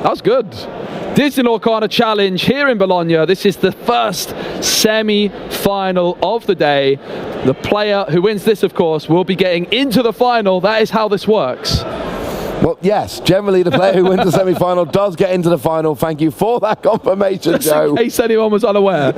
That was good. Disney Lorcana Challenge here in Bologna. This is the first semi-final of the day. The player who wins this, of course, will be getting into the final. That is how this works. Well, yes, generally the player who wins the semi-final does get into the final. Thank you for that confirmation, Joe. In case anyone was unaware.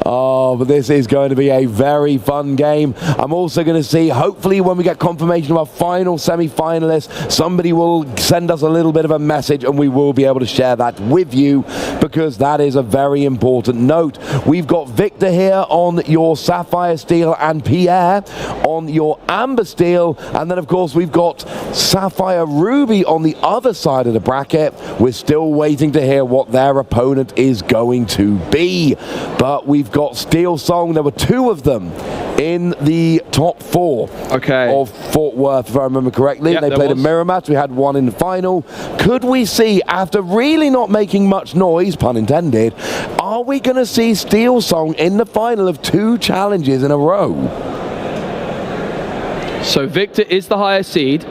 Oh, but this is going to be a very fun game. I'm also going to see, hopefully when we get confirmation of our final semi-finalists, somebody will send us a little bit of a message and we will be able to share that with you, because that is a very important note. We've got Victor here on your Sapphire Steel and Pierre on your Amber Steel, and then of course we've got Sapphire Ruby on the other side of the bracket. We're still waiting to hear what their opponent is going to be. But we've got Steel Song. There were two of them in the top four of Fort Worth, if I remember correctly. Yep, they played a mirror match. We had one in the final. Could we see, after really not making much noise, pun intended, are we going to see Steel Song in the final of two challenges in a row? So Victor is the highest seed.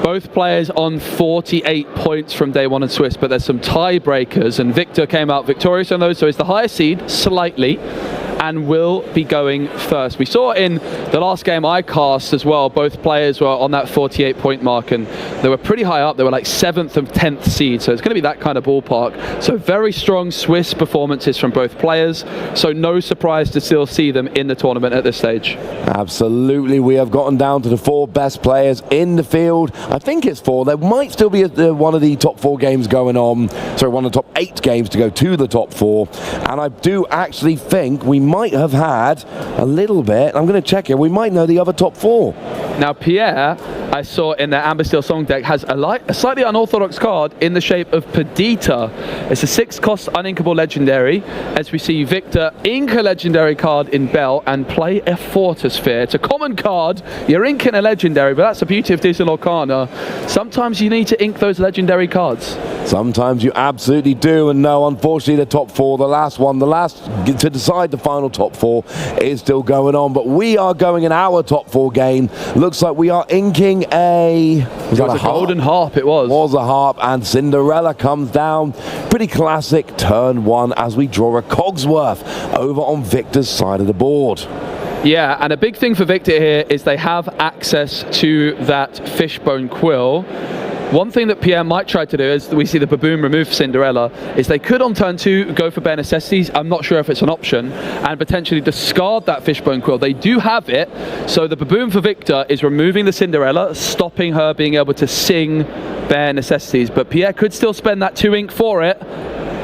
Both players on 48 points from day one in Swiss, but there's some tiebreakers, and Victor came out victorious on those, so he's the highest seed, slightly, and will be going first. We saw in the last game I cast as well, both players were on that 48 point mark, and they were pretty high up. They were like 7th and 10th seed, so it's going to be that kind of ballpark. So very strong Swiss performances from both players, so no surprise to still see them in the tournament at this stage. Absolutely. We have gotten down to the 4 best players in the field. I think it's 4. There might still be one of the top 4 games going on, sorry, one of the top 8 games to go to the top 4, and I do actually think we might have had a little bit, I'm going to check it, we might know the other top 4. Now Pierre, I saw in their Amber Steel Song deck, has a slightly unorthodox card in the shape of Perdita. It's a 6-cost uninkable legendary, as we see Victor ink a legendary card in Bell and play a Fortisphere. It's a common card, you're inking a legendary, but that's the beauty of Disney Lorcana. Sometimes you need to ink those legendary cards. Sometimes you absolutely do, and no, unfortunately the top 4, the last to decide the final top 4 is still going on, but we are going in our top 4 game. Looks like we are inking a golden harp. It was a harp, and Cinderella comes down. Pretty classic turn 1 as we draw a Cogsworth over on Victor's side of the board. Yeah, and a big thing for Victor here is they have access to that Fishbone Quill. One thing that Pierre might try to do, as we see the Baboon remove Cinderella, is they could on turn 2 go for bare necessities. I'm not sure if it's an option, and potentially discard that Fishbone Quill. They do have it, so the Baboon for Victor is removing the Cinderella, stopping her being able to sing bare necessities. But Pierre could still spend that 2 ink for it,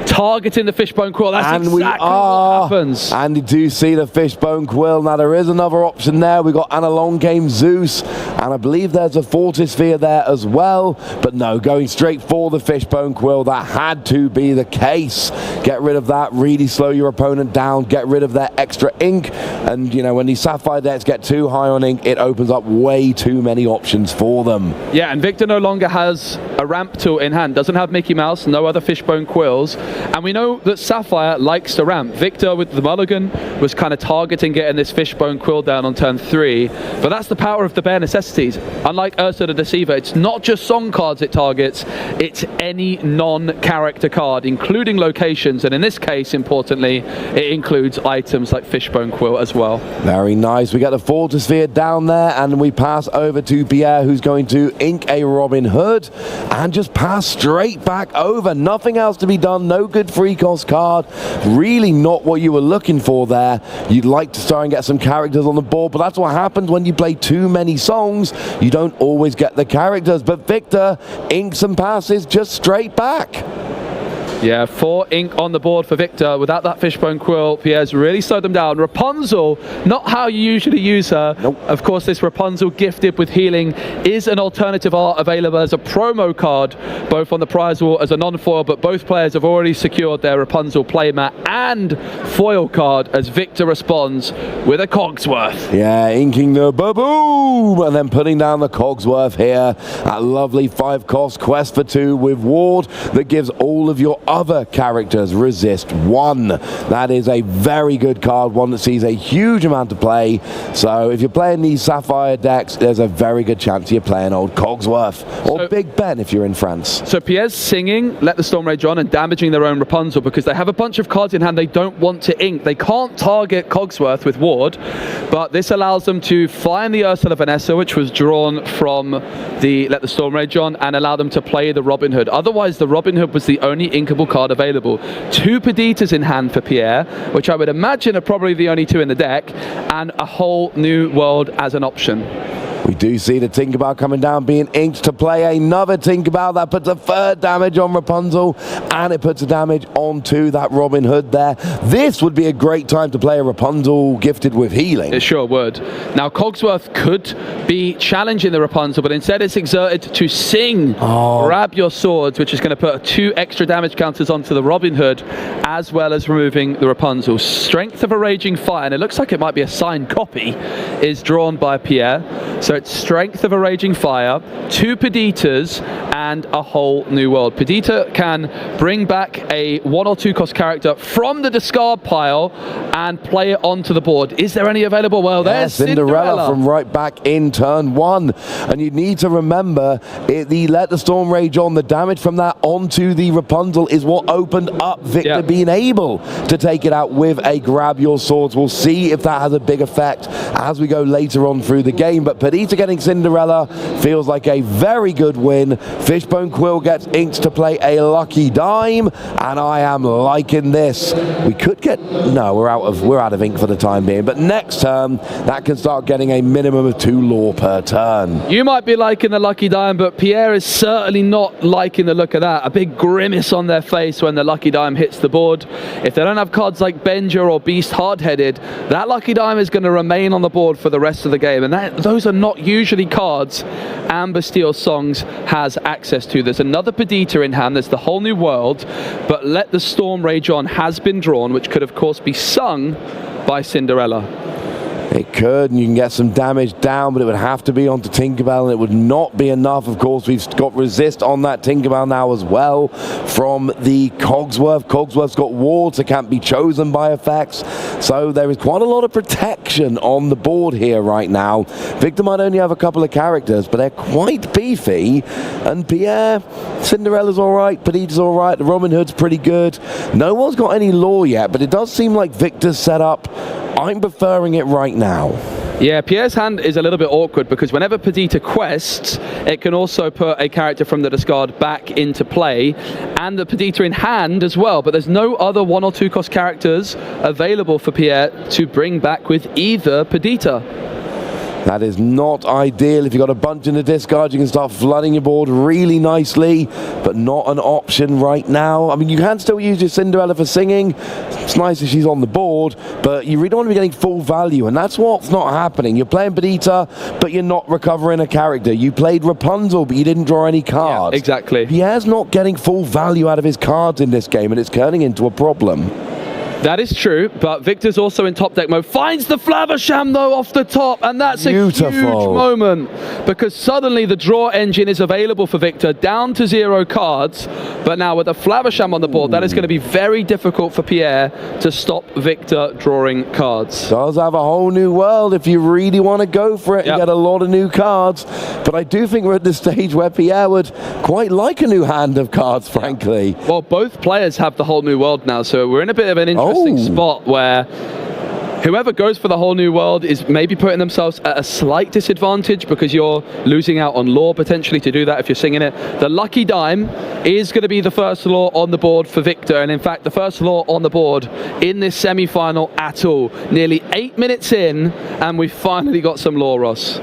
targeting the Fishbone Quill. That's exactly what happens. And you do see the Fishbone Quill. Now there is another option there. We got Anna Long Game Zeus, and I believe there's a Fortisphere there as well. But no, going straight for the Fishbone Quill. That had to be the case. Get rid of that. Really slow your opponent down. Get rid of their extra ink. And you know, when these Sapphire decks get too high on ink, it opens up way too many options for them. Yeah, and Victor no longer has a ramp tool in hand. Doesn't have Mickey Mouse. No other Fishbone Quills. And we know that Sapphire likes to ramp. Victor with the mulligan was kind of targeting getting this Fishbone Quill down on turn 3. But that's the power of the bare necessities. Unlike Ursa the Deceiver, it's not just song cards it targets, it's any non-character card, including locations. And in this case, importantly, it includes items like Fishbone Quill as well. Very nice. We got the Fortisphere down there, and we pass over to Pierre, who's going to ink a Robin Hood and just pass straight back over. Nothing else to be done. No good free cost card. Really not what you were looking for there. You'd like to try and get some characters on the board, but that's what happens when you play too many songs. You don't always get the characters, but Victor inks and passes just straight back. Yeah, 4 ink on the board for Victor. Without that Fishbone Quill, Pierre's really slowed them down. Rapunzel, not how you usually use her. Nope. Of course, this Rapunzel gifted with healing is an alternative art available as a promo card, both on the prize wall as a non-foil, but both players have already secured their Rapunzel playmat and foil card as Victor responds with a Cogsworth. Yeah, inking the Baboom and then putting down the Cogsworth here. That lovely 5-cost quest for 2 with Ward that gives all of your other characters resist 1. That is a very good card, one that sees a huge amount of play. So if you're playing these Sapphire decks, there's a very good chance you're playing old Cogsworth or Big Ben if you're in France. So Pierre's singing Let the Storm Rage On and damaging their own Rapunzel because they have a bunch of cards in hand they don't want to ink. They can't target Cogsworth with Ward, but this allows them to find the Ursula Vanessa, which was drawn from the Let the Storm Rage On, and allow them to play the Robin Hood. Otherwise, the Robin Hood was the only inkable card available. 2 Peditas in hand for Pierre, which I would imagine are probably the only 2 in the deck, and a whole new world as an option. We do see the Tinkerbell coming down, being inked to play another Tinkerbell. That puts a 3rd damage on Rapunzel, and it puts a damage onto that Robin Hood there. This would be a great time to play a Rapunzel gifted with healing. It sure would. Now, Cogsworth could be challenging the Rapunzel, but instead it's exerted to sing Grab Your Swords, which is going to put 2 extra damage counters onto the Robin Hood, as well as removing the Rapunzel. Strength of a Raging Fire, and it looks like it might be a signed copy, is drawn by Pierre. So it's Strength of a Raging Fire, 2 Peditas, and a whole new world. Perdita can bring back a 1 or 2 cost character from the discard pile and play it onto the board. Is there any available? Well, there's Cinderella from right back in turn 1. And you need to remember, the Let the Storm Rage On, the damage from that onto the Rapunzel is what opened up Victor being able to take it out with a Grab Your Swords. We'll see if that has a big effect as we go later on through the game. But Perdita getting Cinderella feels like a very good win. Fishbone Quill gets inked to play a Lucky Dime, and I am liking this. We could get... No, we're out of ink for the time being, but next turn, that can start getting a minimum of 2 lore per turn. You might be liking the Lucky Dime, but Pierre is certainly not liking the look of that. A big grimace on their face when the Lucky Dime hits the board. If they don't have cards like Benja or Beast Hard-Headed, that Lucky Dime is going to remain on the board for the rest of the game, and those are not usually cards Amber Steel Songs has access to. There's another Perdita in hand, there's the Whole New World, but Let the Storm Rage On has been drawn, which could of course be sung by Cinderella. It could, and you can get some damage down, but it would have to be onto Tinkerbell, and it would not be enough. Of course, we've got resist on that Tinkerbell now as well from the Cogsworth. Cogsworth's got wards that can't be chosen by effects, so there is quite a lot of protection on the board here right now. Victor might only have a couple of characters, but they're quite beefy, and Pierre, Cinderella's alright, Perdita's alright, the Robin Hood's pretty good. No one's got any lore yet, but it does seem like Victor's set up. I'm preferring it right now. Yeah, Pierre's hand is a little bit awkward because whenever Perdita quests, it can also put a character from the discard back into play, and the Perdita in hand as well, but there's no other 1 or 2 cost characters available for Pierre to bring back with either Perdita. That is not ideal. If you've got a bunch in the discard, you can start flooding your board really nicely, but not an option right now. I mean, you can still use your Cinderella for singing. It's nice if she's on the board, but you really don't want to be getting full value, and that's what's not happening. You're playing Perdita, but you're not recovering a character. You played Rapunzel, but you didn't draw any cards. Yeah, exactly. Pierre's not getting full value out of his cards in this game, and it's turning into a problem. That is true, but Victor's also in top deck mode. Finds the Flaversham, though, off the top, and that's beautiful. A huge moment, because suddenly the draw engine is available for Victor, down to 0 cards, but now with a Flaversham on the board, that is going to be very difficult for Pierre to stop Victor drawing cards. Does have a whole new world if you really want to go for it and get a lot of new cards, but I do think we're at the stage where Pierre would quite like a new hand of cards, frankly. Well, both players have the whole new world now, so we're in a bit of an interesting spot where whoever goes for the whole new world is maybe putting themselves at a slight disadvantage because you're losing out on lore potentially to do that if you're singing it. The Lucky Dime is going to be the first lore on the board for Victor, and in fact the first lore on the board in this semi-final at all. Nearly 8 minutes in, and we've finally got some lore, Ross.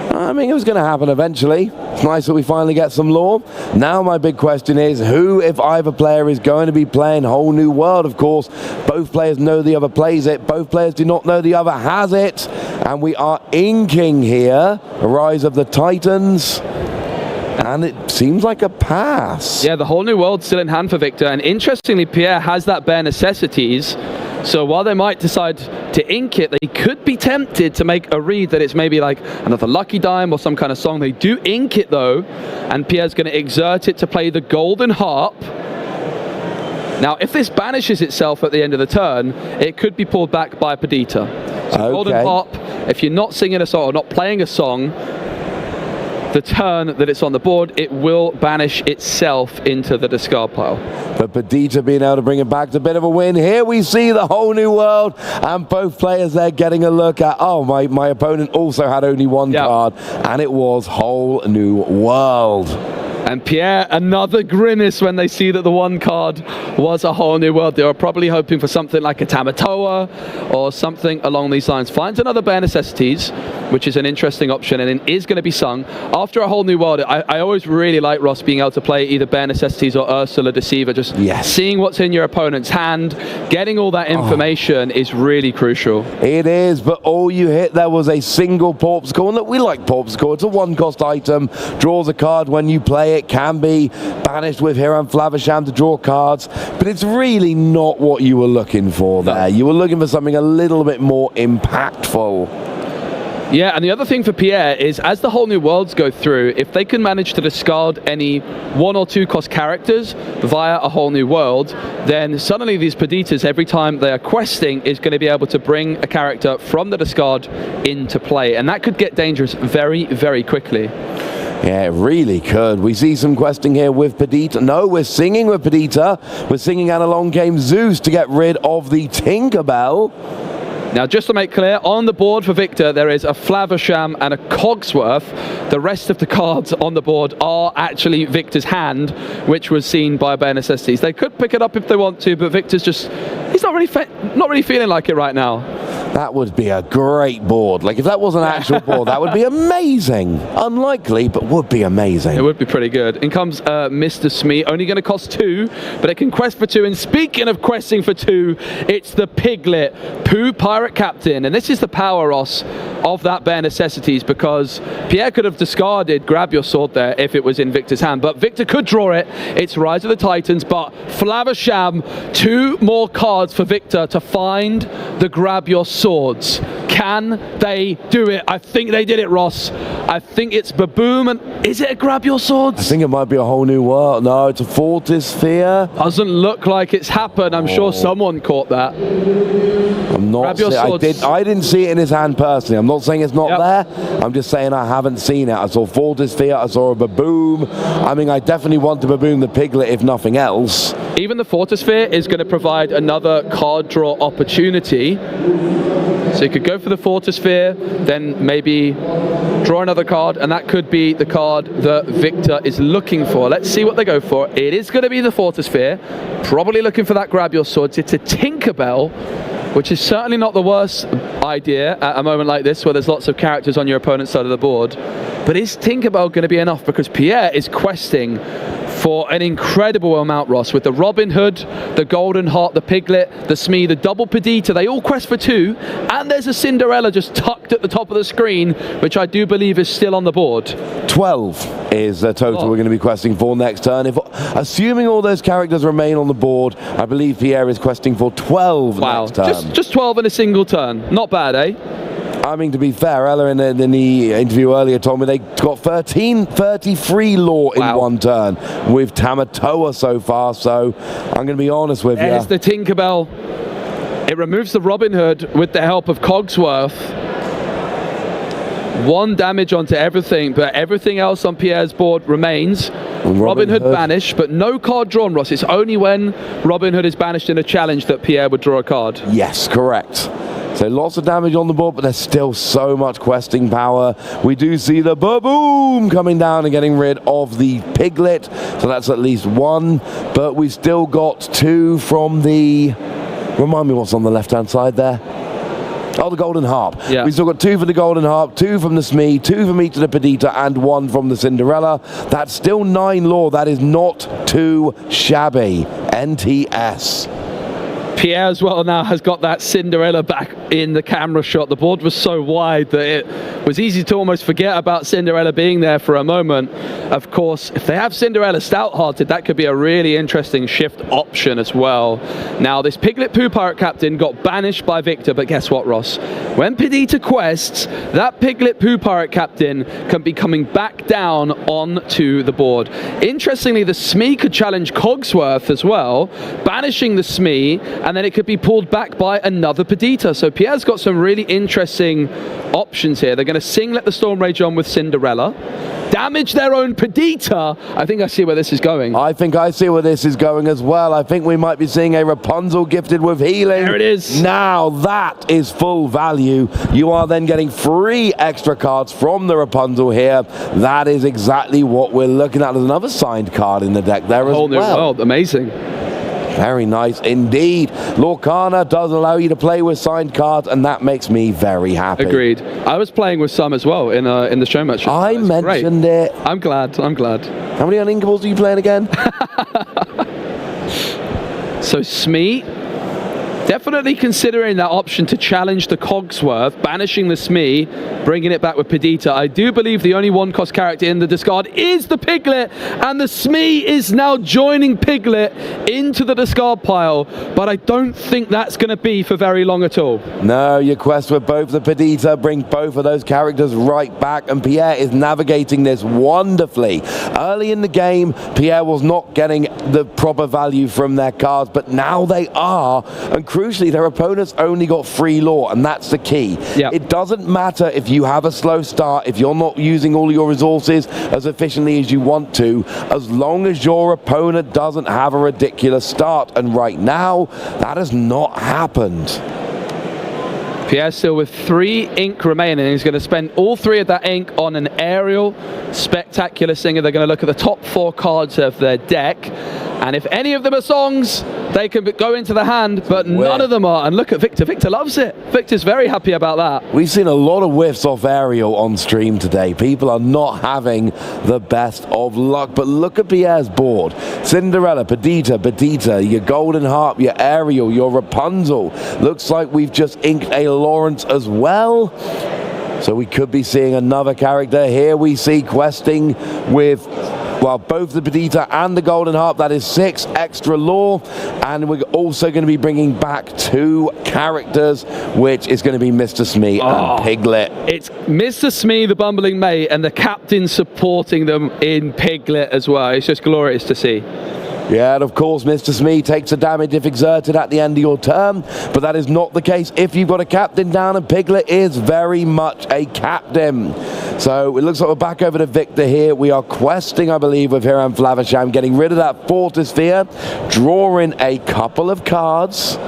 I mean, it was going to happen eventually. It's nice that we finally get some lore. Now my big question is, who, if either player, is going to be playing Whole New World? Of course, both players know the other plays it. Both players do not know the other has it. And we are inking here. Rise of the Titans. And it seems like a pass. Yeah, the Whole New World still in hand for Victor. And interestingly, Pierre has that bare necessities. So while they might decide to ink it, they could be tempted to make a read that it's maybe like another Lucky Dime or some kind of song. They do ink it though, and Pierre's going to exert it to play the Golden Harp. Now, if this banishes itself at the end of the turn, it could be pulled back by a Perdita. So Golden Harp, if you're not singing a song or not playing a song, the turn that it's on the board, it will banish itself into the discard pile. But Perdita being able to bring it back to a bit of a win. Here we see the whole new world, and both players there getting a look at, oh, my opponent also had only one card, and it was whole new world. And Pierre, another grimace when they see that the one card was a whole new world. They were probably hoping for something like a Tamatoa or something along these lines. Finds another Bare Necessities, which is an interesting option, and it is going to be sung. After a whole new world, I always really like Ross being able to play either Bare Necessities or Ursula Deceiver. Just seeing what's in your opponent's hand, getting all that information is really crucial. It is, but all you hit there was a single Porpsicle. And look, we like Porpsicle. It's a one-cost item. Draws a card when you play it. Can be banished with Hiram Flavisham to draw cards, but it's really not what you were looking for there. You were looking for something a little bit more impactful. Yeah, and the other thing for Pierre is, as the whole new worlds go through, if they can manage to discard any 1 or 2 cost characters via a whole new world, then suddenly these Perditas, every time they are questing, is going to be able to bring a character from the discard into play, and that could get dangerous very, very quickly. Yeah, it really could. We see some questing here with Perdita. No, we're singing with Perdita. We're singing and along came Zeus to get rid of the Tinkerbell. Now, just to make clear, on the board for Victor, there is a Flavisham and a Cogsworth. The rest of the cards on the board are actually Victor's hand, which was seen by Bare Necessities. They could pick it up if they want to, but Victor's just, he's not really feeling like it right now. That would be a great board. Like, if that was an actual board, that would be amazing. Unlikely, but would be amazing. It would be pretty good. In comes Mr. Smee, only going to cost 2, but it can quest for 2. And speaking of questing for 2, it's the Piglet, Pooh Pirate Captain. And this is the power, Ross, of that Bare Necessities, because Pierre could have discarded Grab Your Sword there if it was in Victor's hand, but Victor could draw it. It's Rise of the Titans, but Flavisham, 2 more cards for Victor to find the Grab Your Swords. Can they do it? I think they did it, Ross. I think it's Baboom, and is it a Grab Your Swords? I think it might be a whole new world. No, it's a Fortis Sphere. Doesn't look like it's happened. I'm sure someone caught that. I'm not. I didn't see it in his hand personally. I'm not saying it's not there. I'm just saying I haven't seen it. I saw Fortis Sphere. I saw a Baboom. I mean, I definitely want to Baboom the Piglet, if nothing else. Even the Fortisphere is going to provide another card draw opportunity. So you could go for the Fortisphere, then maybe draw another card, and that could be the card that Victor is looking for. Let's see what they go for. It is going to be the Fortisphere, probably looking for that Grab Your Swords. It's a Tinkerbell, which is certainly not the worst idea at a moment like this where there's lots of characters on your opponent's side of the board. But is Tinkerbell going to be enough? Because Pierre is questing for an incredible amount, Ross, with the Robin Hood, the Golden Heart, the Piglet, the Smee, the double Perdita. They all quest for 2, and there's a Cinderella just tucked at the top of the screen, which I do believe is still on the board. 12 is the total we're going to be questing for next turn. Assuming all those characters remain on the board, I believe Pierre is questing for 12 next turn. Just 12 in a single turn. Not bad, eh? I mean, to be fair, Ella in the interview earlier told me they got 33 lore in one turn with Tamatoa so far, so I'm going to be honest with you. There's the Tinkerbell. It removes the Robin Hood with the help of Cogsworth. 1 damage onto everything, but everything else on Pierre's board remains. Robin Hood banished, but no card drawn, Ross. It's only when Robin Hood is banished in a challenge that Pierre would draw a card. Yes, correct. So lots of damage on the board, but there's still so much questing power. We do see the Baboom coming down and getting rid of the Piglet. So that's at least 1. But we've still got 2 from the... Remind me what's on the left-hand side there. Oh, the Golden Harp. Yeah. We've still got 2 for the Golden Harp, 2 from the Smee, 2 from each of the Perdita, and 1 from the Cinderella. That's still 9 lore. That is not too shabby. NTS. Pierre as well now has got that Cinderella back in the camera shot. The board was so wide that it was easy to almost forget about Cinderella being there for a moment. Of course, if they have Cinderella stout-hearted, that could be a really interesting shift option as well. Now, this Piglet Poo Pirate Captain got banished by Victor, but guess what, Ross? When Perdita quests, that Piglet Poo Pirate Captain can be coming back down onto the board. Interestingly, the Smee could challenge Cogsworth as well, banishing the Smee, and then it could be pulled back by another Perdita. So Pierre's got some really interesting options here. They're going to singlet the Storm Rage on with Cinderella, damage their own Perdita. I think I see where this is going. I think I see where this is going as well. I think we might be seeing a Rapunzel gifted with healing. There it is. Now that is full value. You are then getting 3 extra cards from the Rapunzel here. That is exactly what we're looking at. There's another signed card in the deck there as well. Whole new world. Amazing. Very nice indeed. Lorcana does allow you to play with signed cards, and that makes me very happy. Agreed. I was playing with some as well in the show match. I mentioned it. I'm glad. I'm glad. How many uninkables are you playing again? So Smee, definitely considering that option to challenge the Cogsworth, banishing the Smee, bringing it back with Perdita. I do believe the only 1-cost character in the discard is the Piglet, and the Smee is now joining Piglet into the discard pile, but I don't think that's going to be for very long at all. No, your quest with both the Perdita bring both of those characters right back, and Pierre is navigating this wonderfully. Early in the game, Pierre was not getting the proper value from their cards, but now they are, and crucially, their opponents only got 3 lore, and that's the key. Yep. It doesn't matter if you have a slow start, if you're not using all your resources as efficiently as you want to, as long as your opponent doesn't have a ridiculous start. And right now, that has not happened. Pierre still with 3 ink remaining. He's going to spend all 3 of that ink on an aerial spectacular singer. They're going to look at the top 4 cards of their deck, and if any of them are songs, they can go into the hand, but none of them are. And look at Victor. Victor loves it. Victor's very happy about that. We've seen a lot of whiffs off aerial on stream today. People are not having the best of luck, but look at Pierre's board. Cinderella, Perdita, your Golden Harp, your aerial, your Rapunzel. Looks like we've just inked a Lawrence as well. So we could be seeing another character. Here we see questing with, well, both the Perdita and the Golden Harp. That is 6 extra lore, and we're also going to be bringing back 2 characters, which is going to be Mr. Smee and Piglet. It's Mr. Smee, the bumbling mate, and the captain supporting them in Piglet as well. It's just glorious to see. Yeah, and of course, Mr. Smee takes a damage if exerted at the end of your turn, but that is not the case if you've got a captain down, and Piglet is very much a captain. So it looks like we're back over to Victor here. We are questing, I believe, with Hiram Flavisham, getting rid of that Fortisphere, drawing a couple of cards.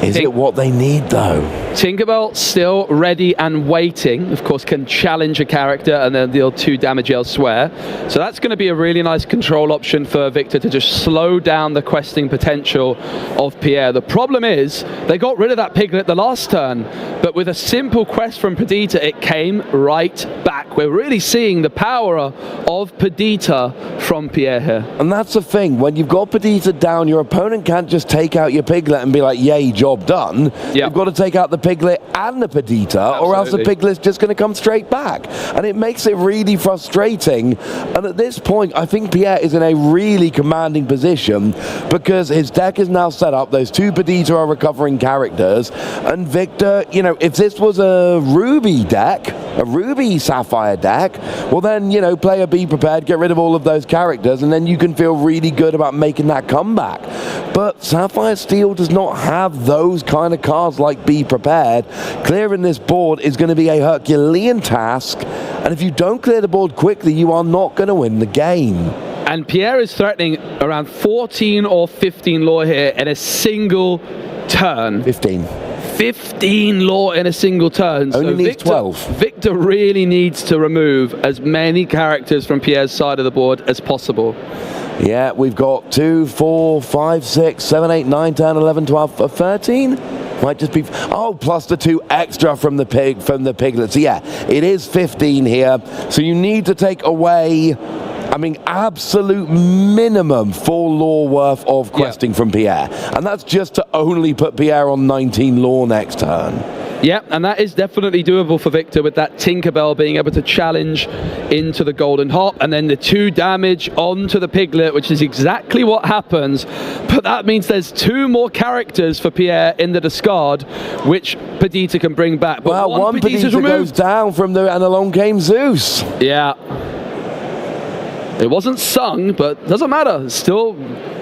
Is it what they need, though? Tinkerbell still ready and waiting. Of course, can challenge a character and then deal 2 damage elsewhere. So that's going to be a really nice control option for Victor to just slow down the questing potential of Pierre. The problem is, they got rid of that Piglet the last turn, but with a simple quest from Perdita, it came right back. We're really seeing the power of Perdita from Pierre here. And that's the thing, when you've got Perdita down, your opponent can't just take out your Piglet and be like, yay, job done. Yep. You've got to take out the Piglet and the Perdita, or else the Piglet's just going to come straight back. And it makes it really frustrating. And at this point, I think Pierre is in a really commanding position, because his deck is now set up. Those 2 Perdita are recovering characters. And Victor, you know, if this was a Ruby deck, a Ruby Sapphire deck, well then, you know, player be prepared, get rid of all of those characters, and then you can feel really good about making that comeback. But Sapphire Steel does not have those kind of cards like Be Prepared. Clearing this board is going to be a Herculean task, and if you don't clear the board quickly, you are not going to win the game. And Pierre is threatening around 14 or 15 lore here in a single turn. 15 lore in a single turn. Only so needs 12. Victor really needs to remove as many characters from Pierre's side of the board as possible. Yeah, we've got 2, 4, 5, 6, 7, 8, 9, 10, 11, 12, 13. Might just be, plus the 2 extra from the Piglets. Yeah, it is 15 here. So you need to take away I mean, absolute minimum 4 lore worth of questing from Pierre. And that's just to only put Pierre on 19 lore next turn. Yeah, and that is definitely doable for Victor with that Tinkerbell being able to challenge into the Golden Hop, and then the 2 damage onto the Piglet, which is exactly what happens. But that means there's 2 more characters for Pierre in the discard, which Perdita can bring back. But well, one Perdita goes down from the, and along came Zeus. Yeah. It wasn't sung, but doesn't matter. Still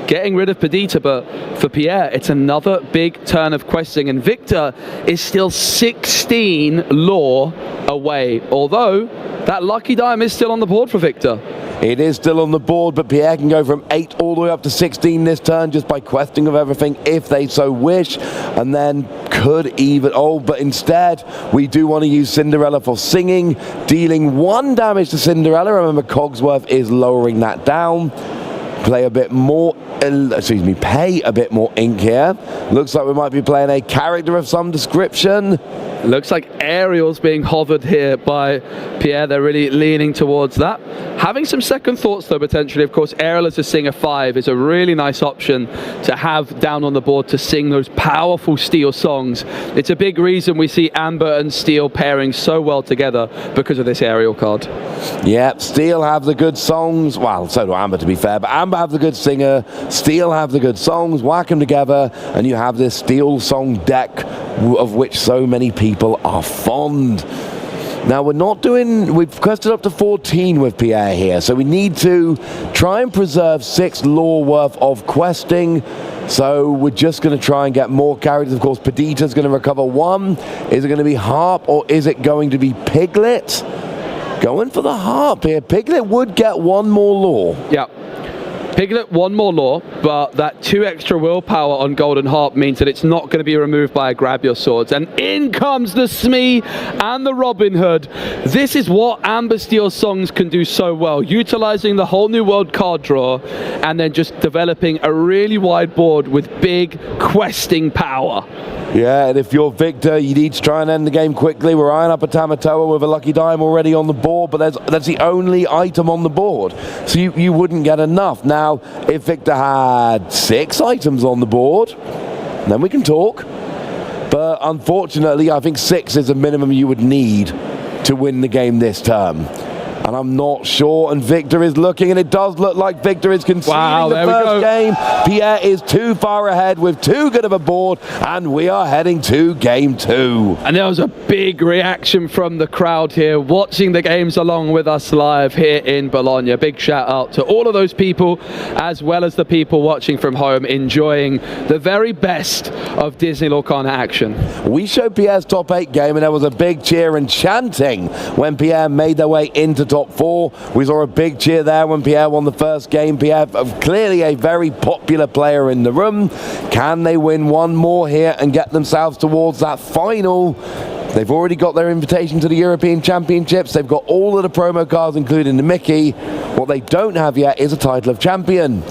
getting rid of Perdita, but for Pierre, it's another big turn of questing, and Victor is still 16 lore away, although that lucky dime is still on the board for Victor. It is still on the board, but Pierre can go from 8 all the way up to 16 this turn just by questing of everything if they so wish, and then could even, but instead we do want to use Cinderella for singing, dealing 1 damage to Cinderella. Remember, Cogsworth is lowering that down. Pay a bit more ink here. Looks like we might be playing a character of some description. Looks like Ariel's being hovered here by Pierre. They're really leaning towards that. Having some second thoughts though, potentially. Of course, Ariel as a singer 5 is a really nice option to have down on the board to sing those powerful Steel songs. It's a big reason we see Amber and Steel pairing so well together because of this Ariel card. Yep, Steel have the good songs. Well, so do Amber, to be fair, but Amber have the good singer, Steel have the good songs, whack them together, and you have this Steel song deck of which so many people are fond. Now we've quested up to 14 with Pierre here, so we need to try and preserve 6 lore worth of questing. So we're just going to try and get more characters. Of course, Perdita's going to recover 1. Is it going to be Harp or is it going to be Piglet? Going for the Harp here. Piglet would get 1 more lore. Yeah. Piglet 1 more lore, but that 2 extra willpower on Golden Harp means that it's not going to be removed by a Grab Your Swords. And in comes the Smee and the Robin Hood. This is what Amber Steel's songs can do so well, utilizing the whole new world card draw and then just developing a really wide board with big questing power. Yeah, and if you're Victor, you need to try and end the game quickly. We're eyeing up a Tamatoa with a lucky dime already on the board, but that's the only item on the board, so you wouldn't get enough. Now, if Victor had 6 items on the board, then we can talk. But unfortunately, I think 6 is the minimum you would need to win the game this term. And I'm not sure, and Victor is looking, and it does look like Victor is conceding the first game. Pierre is too far ahead with too good of a board, and we are heading to game 2. And there was a big reaction from the crowd here, watching the games along with us live here in Bologna. Big shout out to all of those people, as well as the people watching from home, enjoying the very best of Disney Lorcana action. We showed Pierre's top 8 game, and there was a big cheer and chanting when Pierre made their way into top 4. We saw a big cheer there when Pierre won the first game. Pierre, clearly a very popular player in the room. Can they win 1 more here and get themselves towards that final? They've already got their invitation to the European Championships. They've got all of the promo cards, including the Mickey. What they don't have yet is a title of champion,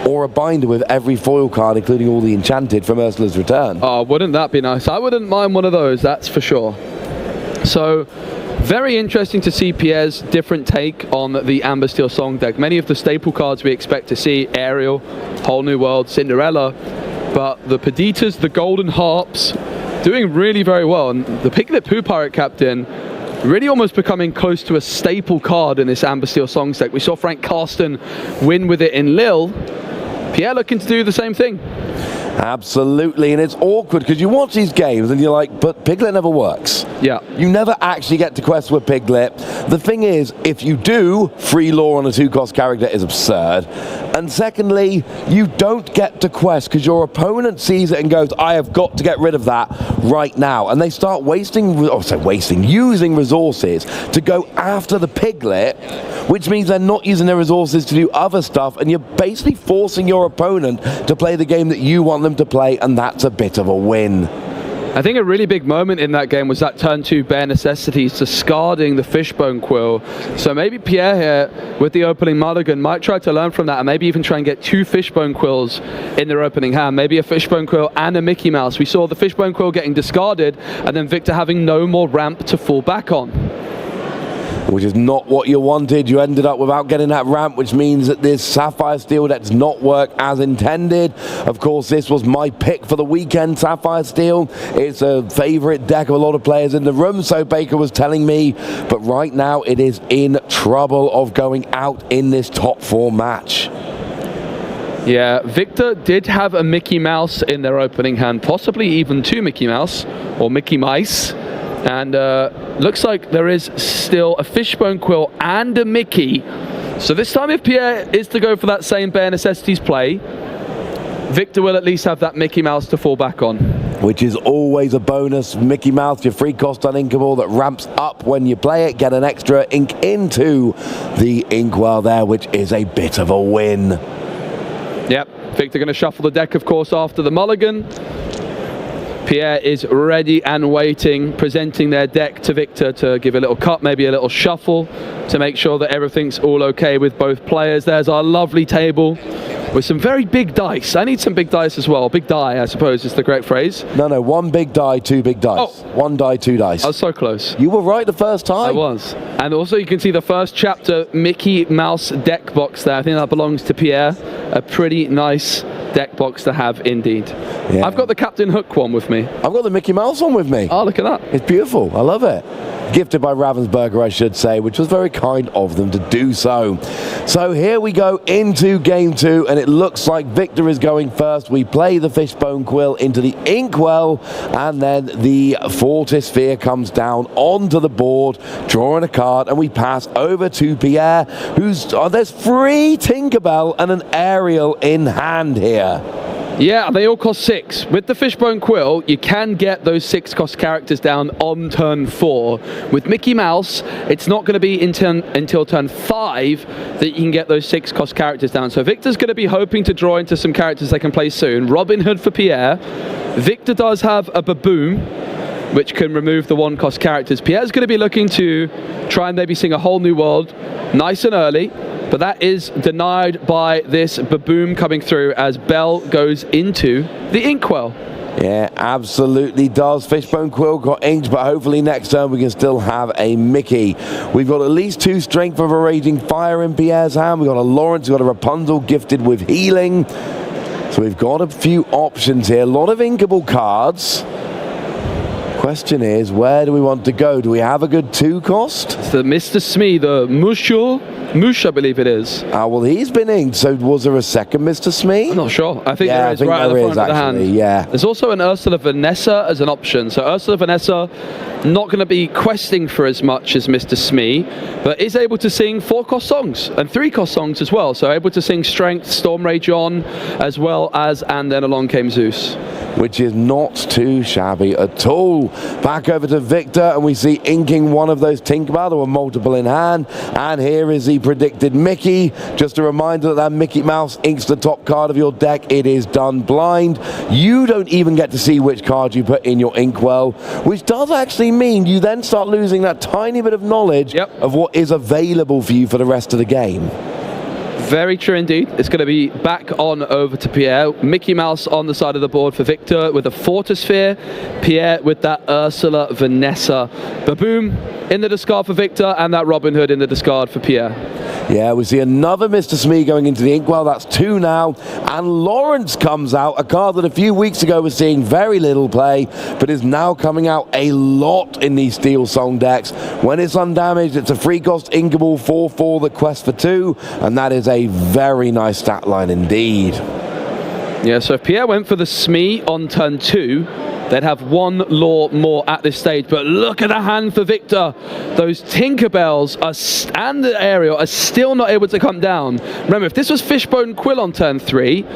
or a binder with every foil card, including all the enchanted from Ursula's Return. Oh, wouldn't that be nice? I wouldn't mind one of those, that's for sure. So, very interesting to see Pierre's different take on the Amber Steel song deck. Many of the staple cards we expect to see, Ariel, Whole New World, Cinderella, but the Perditas, the Golden Harps, doing really very well. And the Piglet Pooh Pirate Captain really almost becoming close to a staple card in this Amber Steel songs deck. We saw Frank Carsten win with it in Lille. Pierre looking to do the same thing. Absolutely, and it's awkward because you watch these games and you're like, but Piglet never works. Yeah. You never actually get to quest with Piglet. The thing is, if you do, free lore on a 2-cost character is absurd. And secondly, you don't get to quest because your opponent sees it and goes, I have got to get rid of that right now. And they start using resources to go after the Piglet, which means they're not using their resources to do other stuff, and you're basically forcing your opponent to play the game that you want them to play, and that's a bit of a win. I think a really big moment in that game was that turn 2 bare necessities discarding the Fishbone Quill. So maybe Pierre here with the opening mulligan might try to learn from that and maybe even try and get 2 Fishbone Quills in their opening hand. Maybe a Fishbone Quill and a Mickey Mouse. We saw the Fishbone Quill getting discarded and then Victor having no more ramp to fall back on. which is not what you wanted. You ended up without getting that ramp, which means that this Sapphire Steel deck does not work as intended. Of course, this was my pick for the weekend, Sapphire Steel. It's a favorite deck of a lot of players in the room, so Baker was telling me, but right now it is in trouble of going out in this top 4 match. Yeah, Victor did have a Mickey Mouse in their opening hand, possibly even 2 Mickey Mouse, or Mickey Mice. And looks like there is still a Fishbone Quill and a Mickey. So this time if Pierre is to go for that same bare necessities play, Victor will at least have that Mickey Mouse to fall back on. Which is always a bonus. Mickey Mouse, your free cost uninkable that ramps up when you play it. Get an extra ink into the inkwell there, which is a bit of a win. Yep, Victor going to shuffle the deck, of course, after the mulligan. Pierre is ready and waiting, presenting their deck to Victor to give a little cut, maybe a little shuffle, to make sure that everything's all okay with both players. There's our lovely table with some very big dice. I need some big dice as well. Big die, I suppose, is the correct phrase. No, 1 big die, 2 big dice. Oh. 1 die, 2 dice. I was so close. You were right the first time. I was. And also you can see the first chapter Mickey Mouse deck box there. I think that belongs to Pierre. A pretty nice deck box to have indeed. Yeah. I've got the Captain Hook one with me. I've got the Mickey Mouse one with me. Oh, look at that. It's beautiful. I love it. Gifted by Ravensburger, I should say, which was very kind of them to do so. So here we go into game 2, and it looks like Victor is going first. We play the Fishbone Quill into the inkwell, and then the Fortisphere comes down onto the board, drawing a card, and we pass over to Pierre, who's there's 3 Tinkerbell and an Ariel in hand here. Yeah, they all cost 6. With the Fishbone Quill, you can get those 6 cost characters down on turn 4. With Mickey Mouse, it's not going to be until turn 5 that you can get those 6 cost characters down. So Victor's going to be hoping to draw into some characters they can play soon. Robin Hood for Pierre. Victor does have a Baboon, which can remove the 1 cost characters. Pierre's going to be looking to try and maybe sing A Whole New World nice and early. But that is denied by this Baboon coming through as Bell goes into the inkwell. Yeah, absolutely does. Fishbone Quill got inked, but hopefully next turn we can still have a Mickey. We've got at least 2 Strength of a Raging Fire in Pierre's hand. We've got a Lawrence, we've got a Rapunzel gifted with healing. So we've got a few options here. A lot of inkable cards. Question is, where do we want to go? Do we have a good 2 cost? It's the Mr. Smee, the Moosh, I believe it is. Well, he's been inked, so was there a second Mr. Smee? I'm not sure. I think there is right at the front of the hand. Yeah. There's also an Ursula Vanessa as an option. So Ursula Vanessa, not going to be questing for as much as Mr. Smee, but is able to sing 4 cost songs and 3 cost songs as well. So able to sing Strength, Storm Rage On, as well as And Then Along Came Zeus. Which is not too shabby at all. Back over to Victor, and we see inking one of those Tinkerbell. There were multiple in hand, and here is the predicted Mickey. Just a reminder that that Mickey Mouse inks the top card of your deck. It is done blind. You don't even get to see which card you put in your inkwell, which does actually mean you then start losing that tiny bit of knowledge of what is available for you for the rest of the game. Very true indeed. It's going to be back on over to Pierre. Mickey Mouse on the side of the board for Victor with a Fortisphere. Pierre with that Ursula Vanessa. Baboom in the discard for Victor, and that Robin Hood in the discard for Pierre. Yeah, we see another Mr. Smee going into the inkwell. That's 2 now. And Lawrence comes out, a card that a few weeks ago was seeing very little play, but is now coming out a lot in these Steel Song decks. When it's undamaged, it's a free cost inkable 4/4 that quests for 2, and that is a very nice stat line indeed. Yeah, so if Pierre went for the Smee on turn 2, they'd have 1 law more at this stage. But look at the hand for Victor. Those Tinkerbells and the Ariel are still not able to come down. Remember, if this was Fishbone Quill on turn 3,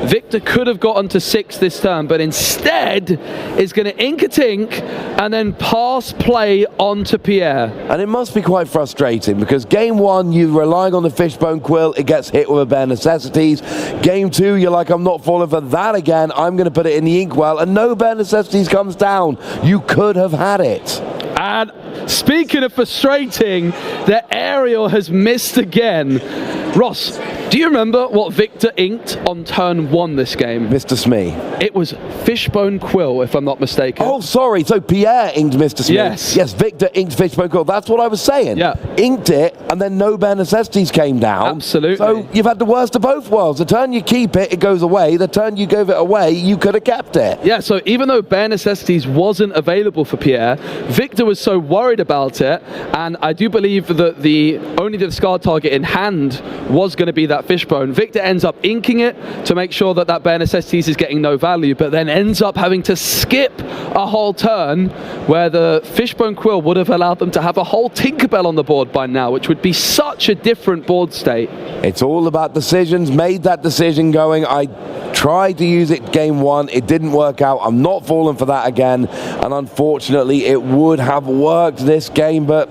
Victor could have gotten to 6 this turn, but instead is going to ink a Tink and then pass play on to Pierre. And it must be quite frustrating because game 1, you're relying on the Fishbone Quill, it gets hit with a bare necessities. Game 2, you're like, I'm not falling for that again, I'm going to put it in the inkwell, and no bare necessities comes down. You could have had it. And speaking of frustrating, the Ariel has missed again. Ross, Do you remember what Victor inked on turn 1 this game? Mr. Smee. It was Fishbone Quill, if I'm not mistaken. Oh, sorry. So Pierre inked Mr. Smee. Yes. Yes, Victor inked Fishbone Quill. That's what I was saying. Yeah. Inked it, and then no bare necessities came down. Absolutely. So you've had the worst of both worlds. The turn you keep it, it goes away. The turn you give it away, you could have kept it. Yeah, so even though bare necessities wasn't available for Pierre, Victor was so worried about it, and I do believe that the only discard target in hand was going to be that Fishbone. Victor ends up inking it to make sure that that bare necessities is getting no value, but then ends up having to skip a whole turn where the Fishbone Quill would have allowed them to have a whole Tinkerbell on the board by now, which would be such a different board state. It's all about decisions. Made that decision going. I tried to use it game 1. It didn't work out. I'm not falling for that again. And unfortunately, it would have worked this game, but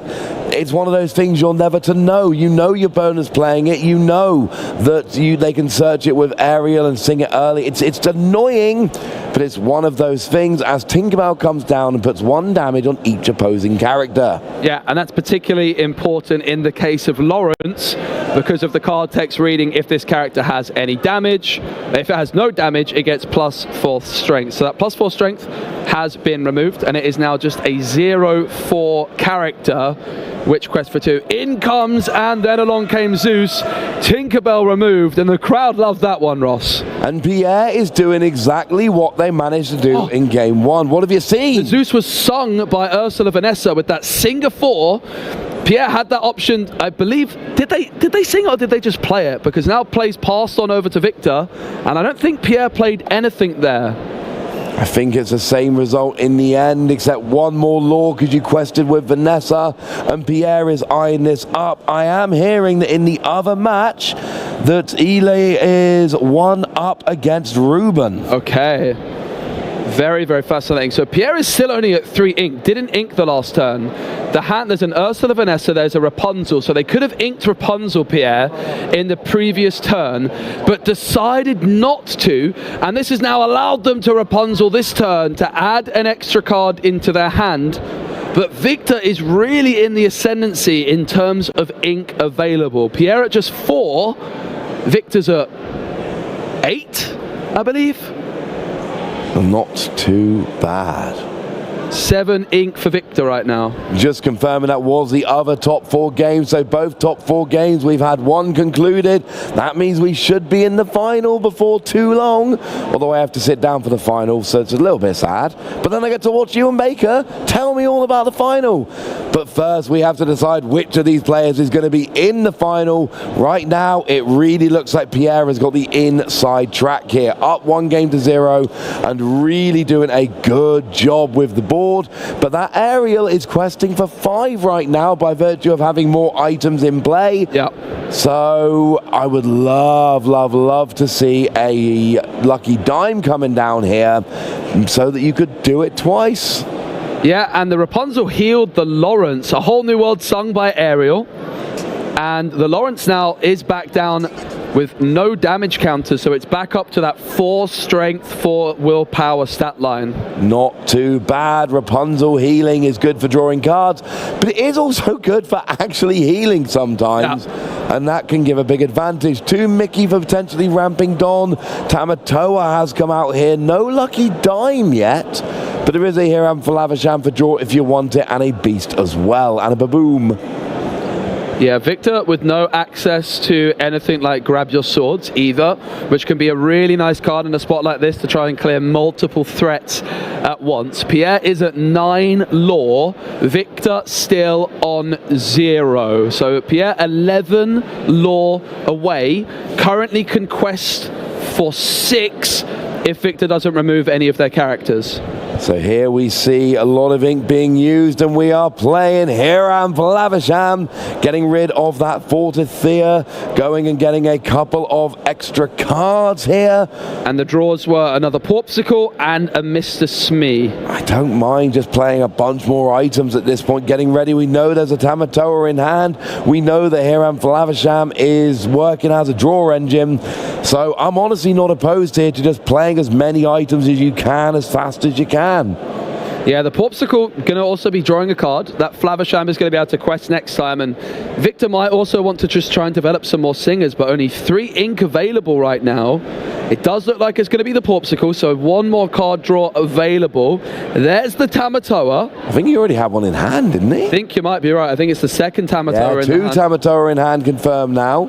it's one of those things you're never to know. You know your opponent's playing it. You know that they can search it with Ariel and sing it early. It's annoying, but it's one of those things as Tinkerbell comes down and puts 1 damage on each opposing character. Yeah, and that's particularly important in the case of Lawrence because of the card text reading. If this character has any damage, if it has no damage, it gets +4 strength. So that +4 strength has been removed, and it is now just a 0/4 character, which quest for 2. In comes, and then along came Zeus. Tinkerbell removed, and the crowd loved that one, Ross. And Pierre is doing exactly what they managed to do in game 1. What have you seen? Zeus was sung by Ursula Vanessa with that Singer 4. Pierre had that option, I believe. Did they sing it or did they just play it? Because now play's passed on over to Victor, and I don't think Pierre played anything there. I think it's the same result in the end, except 1 more law because you quested with Vanessa, and Pierre is eyeing this up. I am hearing that in the other match that Ile is 1 up against Ruben. Okay. Very, very fascinating. So Pierre is still only at 3 ink. Didn't ink the last turn. The hand, there's an Ursula Vanessa, there's a Rapunzel. So they could have inked Rapunzel, Pierre, in the previous turn, but decided not to. And this has now allowed them to Rapunzel this turn to add an extra card into their hand. But Victor is really in the ascendancy in terms of ink available. Pierre at just 4. Victor's at 8, I believe. Not too bad. 7 ink for Victor right now. Just confirming that was the other top 4 games. So both top 4 games, we've had 1 concluded. That means we should be in the final before too long. Although I have to sit down for the final, so it's a little bit sad. But then I get to watch you and Baker tell me all about the final. But first, we have to decide which of these players is going to be in the final. Right now, it really looks like Pierre has got the inside track here. Up 1 game to 0 and really doing a good job with the board. But that Ariel is questing for 5 right now by virtue of having more items in play. Yeah. So I would love to see a lucky dime coming down here so that you could do it twice. Yeah, and the Rapunzel healed the Lawrence. A whole new world sung by Ariel. And the Lawrence now is back down with no damage counter, so it's back up to that 4 strength, 4 willpower stat line. Not too bad. Rapunzel healing is good for drawing cards, but it is also good for actually healing sometimes. Yeah. And that can give a big advantage to Mickey for potentially ramping Don. Tamatoa has come out here. No lucky dime yet, but there is a Hiram for Lavasham for draw if you want it, and a beast as well, and a Baboom. Yeah, Victor with no access to anything like grab your swords either, which can be a really nice card in a spot like this to try and clear multiple threats at once. Pierre is at 9 law, Victor still on 0. So Pierre 11 law away, currently can quest for 6 if Victor doesn't remove any of their characters. So here we see a lot of ink being used, and we are playing Hiram for Lavasham, getting rid of that Fortithea, going and getting a couple of extra cards here. And the draws were another Porpsicle and a Mr. Smee. I don't mind just playing a bunch more items at this point, getting ready. We know there's a Tamatoa in hand. We know that Hiram for Lavasham is working as a draw engine. So I'm honestly not opposed here to just playing as many items as you can, as fast as you can. Yeah, the Popsicle going to also be drawing a card. That Flavisham is going to be able to quest next time, and Victor might also want to just try and develop some more singers, but only 3 ink available right now. It does look like it's going to be the Popsicle, so 1 more card draw available. There's the Tamatoa. I think he already had one in hand, didn't he? I think you might be right. I think it's the second Tamatoa in hand. 2 Tamatoa in hand confirmed now.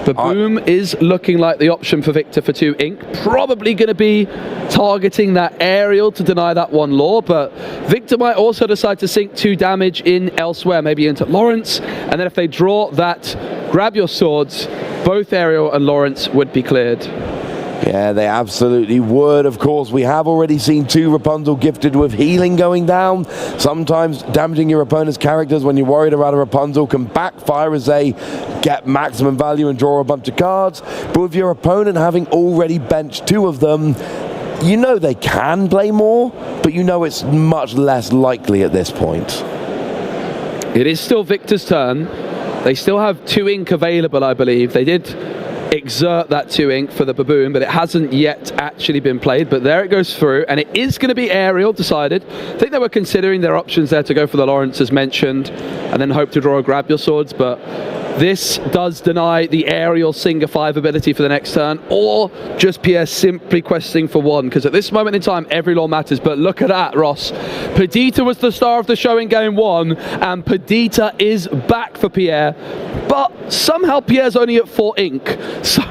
Baboom is looking like the option for Victor for 2 ink. Probably going to be targeting that aerial to deny that 1 lore, but Victor might also decide to sink 2 damage in elsewhere, maybe into Lawrence, and then if they draw that grab your swords, both Aerial and Lawrence would be cleared. Yeah, they absolutely would. Of course, we have already seen 2 Rapunzel gifted with healing going down. Sometimes damaging your opponent's characters when you're worried about a Rapunzel can backfire as they get maximum value and draw a bunch of cards. But with your opponent having already benched 2 of them, you know they can play more, but you know it's much less likely at this point. It is still Victor's turn. They still have 2 ink available, I believe. They did exert that 2 ink for the Baboon, but it hasn't yet actually been played. But there it goes through, and it is going to be Aerial decided. I think they were considering their options there to go for the Lawrence as mentioned, and then hope to draw a grab your swords, but this does deny the Aerial Singer 5 ability for the next turn, or just Pierre simply questing for 1, because at this moment in time, every lore matters. But look at that, Ross. Perdita was the star of the show in game 1, and Perdita is back for Pierre. But somehow Pierre's only at 4 ink, so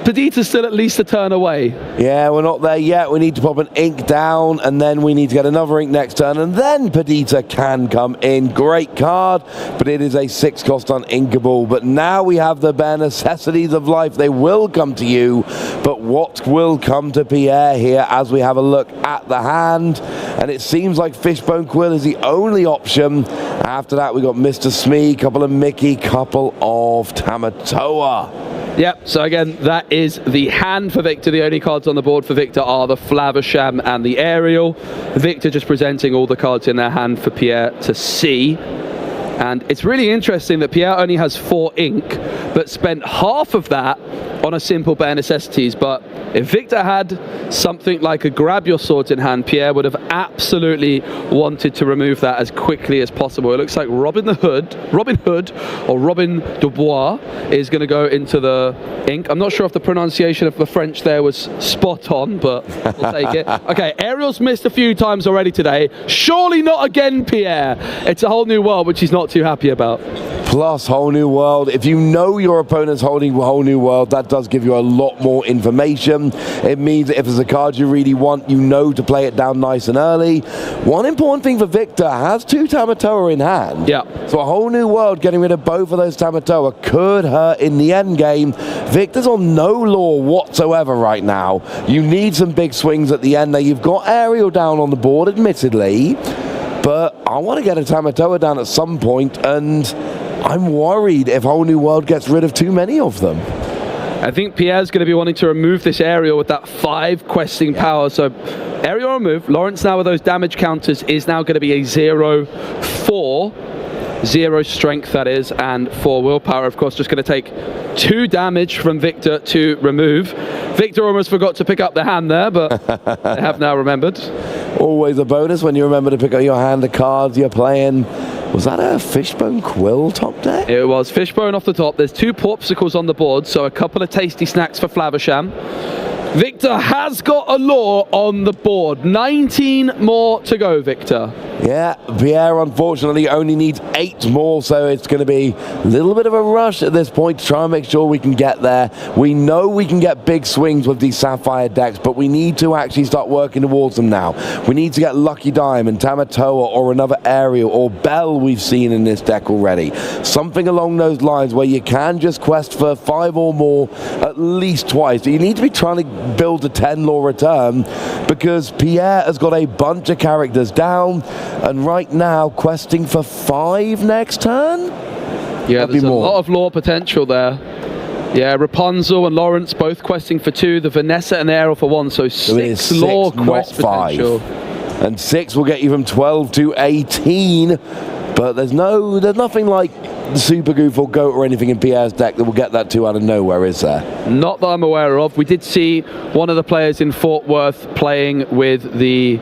Perdita's still at least a turn away. Yeah, we're not there yet. We need to pop an ink down, and then we need to get another ink next turn, and then Perdita can come in. Great card, but it is a 6 cost on inkable. But now we have the bare necessities of life. They will come to you, but what will come to Pierre here as we have a look at the hand? And it seems like Fishbone Quill is the only option. After that, we got Mr. Smee, couple of Mickey, couple of Tamatoa. Yep, so again, that is the hand for Victor. The only cards on the board for Victor are the Flavisham and the Aerial. Victor just presenting all the cards in their hand for Pierre to see. And it's really interesting that Pierre only has 4 ink, but spent half of that on a simple bare necessities. But if Victor had something like a grab your swords in hand, Pierre would have absolutely wanted to remove that as quickly as possible. It looks like Robin Hood or Robin Dubois is going to go into the ink. I'm not sure if the pronunciation of the French there was spot on, but we'll take it. Okay, Aerial's missed a few times already today. Surely not again, Pierre. It's a whole new world, which he's not too happy about. Plus whole new world. If you know your opponent's holding whole new world, that does give you a lot more information. It means that if there's a card you really want, you know to play it down nice and early. One important thing for Victor, has 2 Tamatoa in hand. Yeah. So a whole new world, getting rid of both of those Tamatoa could hurt in the end game. Victor's on no lore whatsoever right now. You need some big swings at the end. Now you've got Aerial down on the board, admittedly, but I want to get a Tamatoa down at some point, and I'm worried if Whole New World gets rid of too many of them. I think Pierre's going to be wanting to remove this Aerial with that 5 questing power. So Aerial removed. Lawrence now with those damage counters is now going to be a 0-4. 0 strength, that is, and 4 willpower. Of course, just going to take 2 damage from Victor to remove. Victor almost forgot to pick up the hand there, but they have now remembered. Always a bonus when you remember to pick up your hand, the cards you're playing. Was that a Fishbone Quill top deck? It was Fishbone off the top. There's 2 Popsicles on the board, so a couple of tasty snacks for Flavisham. Victor has got a lore on the board. 19 more to go, Victor. Yeah, Pierre unfortunately only needs 8 more, so it's going to be a little bit of a rush at this point to try and make sure we can get there. We know we can get big swings with these Sapphire decks, but we need to actually start working towards them now. We need to get Lucky Diamond, Tamatoa, or another Aerial, or Bell we've seen in this deck already. Something along those lines where you can just quest for 5 or more at least twice. You need to be trying to build a 10 lore return, because Pierre has got a bunch of characters down, and right now questing for 5 next turn. Yeah, there's a lot of lore potential there. Yeah, Rapunzel and Lawrence both questing for 2, the Vanessa and the Aerial for 1, so 6 lore quest potential. And 6 will get you from 12 to 18, but there's nothing like Super Goof or Goat or anything in Pierre's deck that will get that 2 out of nowhere, is there? Not that I'm aware of. We did see one of the players in Fort Worth playing with the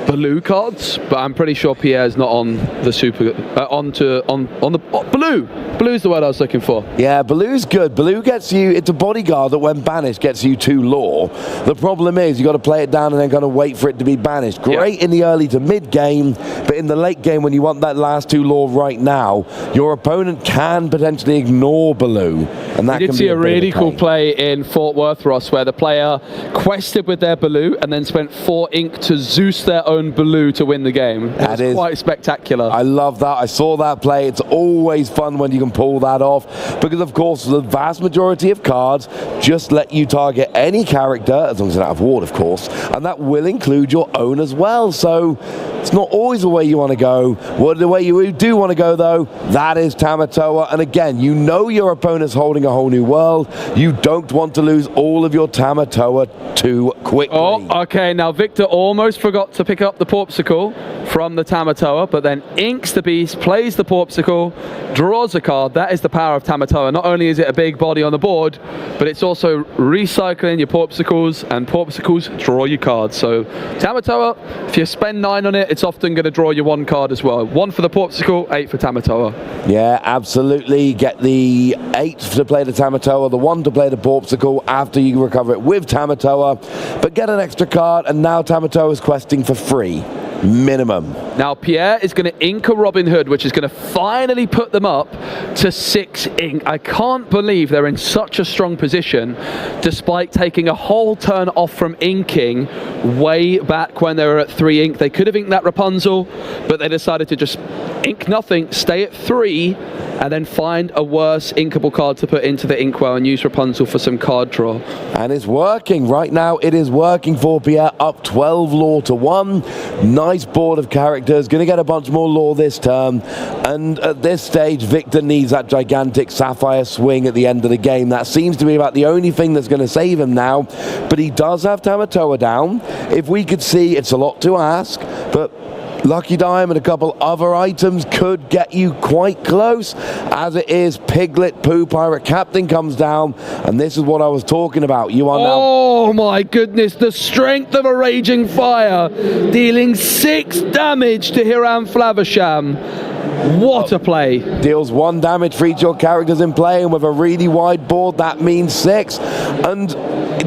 blue cards, but I'm pretty sure Pierre's not on the super on the blue. Blue's the word I was looking for. Yeah, blue's good. Blue gets you, it's a bodyguard that when banished gets you 2 lore. The problem is you got to play it down and then got to wait for it to be banished. Great in the early to mid game, but in the late game when you want that last 2 lore right now, your opponent can potentially ignore blue. And that we did see a really cool play in Fort Worth, Ross, where the player quested with their blue and then spent 4 ink to Zeus their own blue to win the game. That is quite spectacular. I love that. I saw that play. It's always fun when you can pull that off, because of course the vast majority of cards just let you target any character, as long as they don't have ward, of course, and that will include your own as well. So it's not always the way you want to go. The way you do want to go, though, that is Tamatoa. And again, you know your opponent's holding a whole new world. You don't want to lose all of your Tamatoa too quickly. Oh, okay. Now Victor almost forgot to pick up the Porpsicle from the Tamatoa, but then inks the beast, plays the Porpsicle, draws a card. That is the power of Tamatoa. Not only is it a big body on the board, but it's also recycling your Porpsicles, and Porpsicles draw you cards. So Tamatoa, if you spend 9 on it, it's often going to draw you 1 card as well. 1 for the Porpsicle, 8 for Tamatoa. Yeah, absolutely. Get the 8 to play the Tamatoa, the 1 to play the Porpsicle after you recover it with Tamatoa, but get an extra card, and now Tamatoa is questing for free. Minimum. Now Pierre is going to ink a Robin Hood, which is going to finally put them up to 6 ink. I can't believe they're in such a strong position despite taking a whole turn off from inking way back when they were at 3 ink. They could have inked that Rapunzel, but they decided to just ink nothing, stay at 3, and then find a worse inkable card to put into the inkwell and use Rapunzel for some card draw. And it's working. Right now it is working for Pierre, up 12 lore to 1. Nice board of characters, going to get a bunch more lore this turn. And at this stage, Victor needs that gigantic Sapphire swing at the end of the game. That seems to be about the only thing that's going to save him now. But he does have Tamatoa down. If we could see, it's a lot to ask, but Lucky Dime and a couple other items could get you quite close. As it is, Piglet, Pooh Pirate Captain comes down, and this is what I was talking about. You are now... Oh my goodness, the strength of a Raging Fire, dealing 6 damage to Hiram Flaversham. What a play. Deals 1 damage for each of your characters in play, and with a really wide board, that means 6. And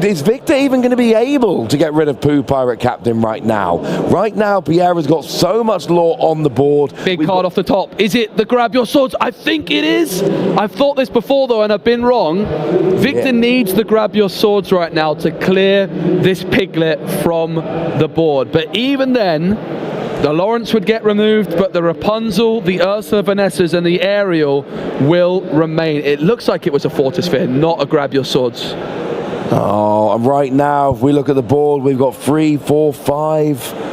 is Victor even going to be able to get rid of Pooh Pirate Captain right now? Right now, Pierre has got so much lore on the board. Big card off the top. Is it the Grab Your Swords? I think it is. I've thought this before, though, and I've been wrong. Victor needs the Grab Your Swords right now to clear this Piglet from the board. But even then, the Lawrence would get removed, but the Rapunzel, the Ursula Vanessas, and the Ariel will remain. It looks like it was a Fortisphere, not a Grab Your Swords. Oh, and right now, if we look at the board, we've got 3, 4, 5...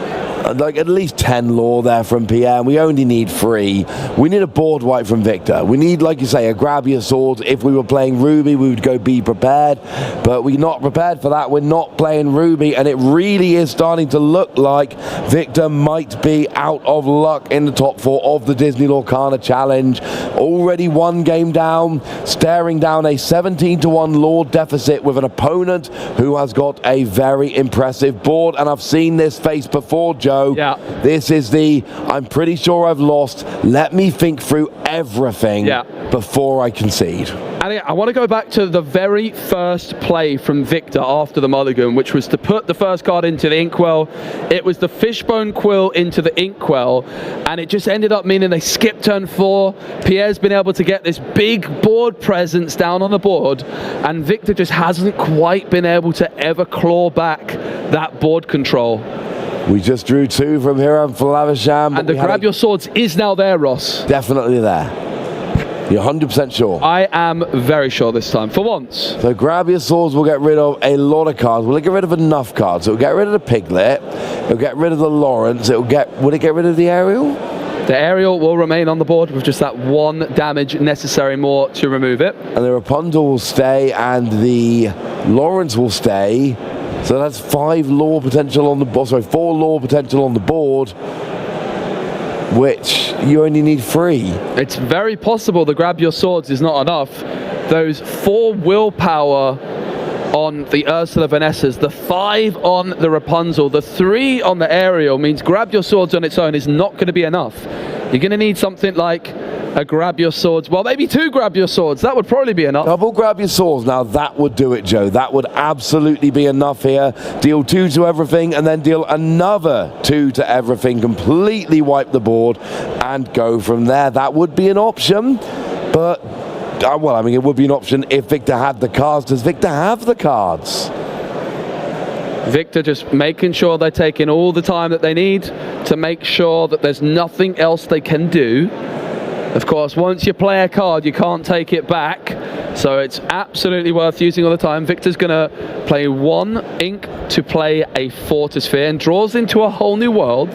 like at least 10 lore there from Pierre, and we only need 3. We need a board wipe from Victor. We need, like you say, a Grab Your Sword. If we were playing Ruby, we would go Be Prepared, but we're not prepared for that. We're not playing Ruby, and it really is starting to look like Victor might be out of luck in the top 4 of the Disney Lorcana Challenge. Already 1 game down, staring down a 17-1 lore deficit with an opponent who has got a very impressive board, and I've seen this face before, Joe. Yeah. This is the, I'm pretty sure I've lost. Let me think through everything before I concede. And I want to go back to the very first play from Victor after the mulligan, which was to put the first card into the inkwell. It was the Fishbone Quill into the inkwell, and it just ended up meaning they skipped turn 4. Pierre's been able to get this big board presence down on the board, and Victor just hasn't quite been able to ever claw back that board control. We just drew 2 from Hiram Flaversham. And the Grab Your Swords is now there, Ross. Definitely there. You're 100% sure? I am very sure this time, for once. So Grab Your Swords will get rid of a lot of cards. Will it get rid of enough cards? It will get rid of the Piglet. It will get rid of the Lawrence. Would it get rid of the Ariel? The Ariel will remain on the board with just that 1 damage necessary more to remove it. And the Rapunzel will stay, and the Lawrence will stay. So that's 5 lore potential on the board. Sorry, 4 lore potential on the board, which you only need 3. It's very possible the Grab Your Swords is not enough. Those 4 willpower on the Ursula Vanessas, the 5 on the Rapunzel, the 3 on the Ariel means grab your swords on its own is not going to be enough. You're going to need something like a grab your swords, well, maybe 2 grab your swords, that would probably be enough. Double grab your swords, now that would do it, Joe. That would absolutely be enough here. Deal 2 to everything and then deal another 2 to everything, completely wipe the board and go from there. That would be an option, but well, I mean, it would be an option if Victor had the cards. Does Victor have the cards? Victor just making sure they're taking all the time that they need to make sure that there's nothing else they can do. Of course, once you play a card, you can't take it back, so it's absolutely worth using all the time. Victor's going to play 1 ink to play a Fortisphere and draws into a whole new world.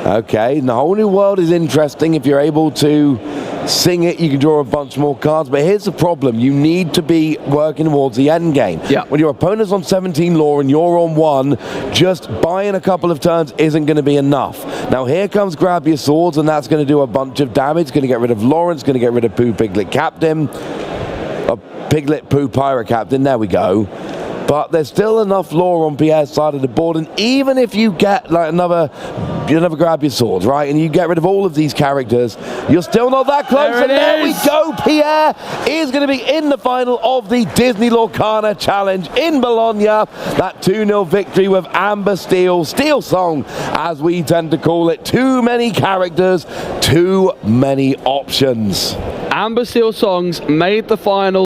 Okay, the whole new world is interesting. If you're able to sing it, you can draw a bunch more cards, but here's the problem. You need to be working towards the end game. Yeah. When your opponent's on 17 law and you're on 1, just buying a couple of turns isn't going to be enough. Now here comes grab your swords, and that's going to do a bunch of damage. It's going to get rid of Lawrence, going to get rid of Pooh Piglet Captain, Piglet Pooh Pirate Captain, there we go. But there's still enough lore on Pierre's side of the board, and even if you get like another grab your swords, right, and you get rid of all of these characters, you're still not that close. And there we go. Pierre is going to be in the final of the Disney Lorcana Challenge in Bologna. That 2-0 victory with Amber Steel Song, as we tend to call it. Too many characters, too many options. Amber Steel Songs made the final.